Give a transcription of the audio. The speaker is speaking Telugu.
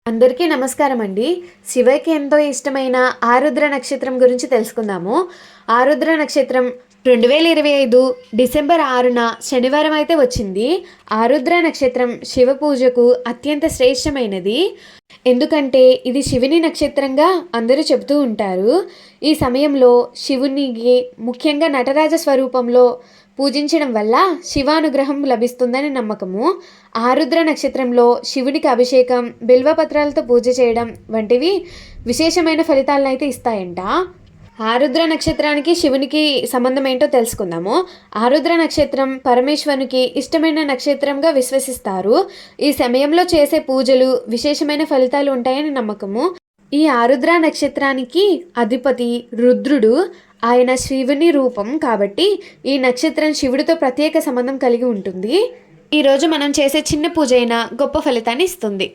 అందరికీ నమస్కారం అండి. శివకి ఎంతో ఇష్టమైన ఆరుద్ర నక్షత్రం గురించి తెలుసుకుందాము. ఆరుద్ర నక్షత్రం 2025 డిసెంబర్ 6న శనివారం అయితే వచ్చింది. ఆరుద్ర నక్షత్రం శివ పూజకు అత్యంత శ్రేష్టమైనది. ఎందుకంటే ఇది శివుని నక్షత్రంగా అందరూ చెబుతూ ఉంటారు. ఈ సమయంలో శివునికి ముఖ్యంగా నటరాజ స్వరూపంలో పూజించడం వల్ల శివానుగ్రహం లభిస్తుందని నమ్మకము. ఆరుద్ర నక్షత్రంలో శివుడికి అభిషేకం, బిల్వపత్రాలతో పూజ చేయడం వంటివి విశేషమైన ఫలితాలను అయితే ఇస్తాయంట. ఆరుద్ర నక్షత్రానికి శివునికి సంబంధం ఏంటో తెలుసుకుందాము. ఆరుద్ర నక్షత్రం పరమేశ్వరునికి ఇష్టమైన నక్షత్రంగా విశ్వసిస్తారు. ఈ సమయంలో చేసే పూజలు విశేషమైన ఫలితాలు ఉంటాయని నమ్మకము. ఈ ఆరుద్ర నక్షత్రానికి అధిపతి రుద్రుడు. ఆయన శివుని రూపం కాబట్టి ఈ నక్షత్రం శివుడితో ప్రత్యేక సంబంధం కలిగి ఉంటుంది. ఈరోజు మనం చేసే చిన్న పూజ అయినా గొప్ప ఫలితాన్ని ఇస్తుంది.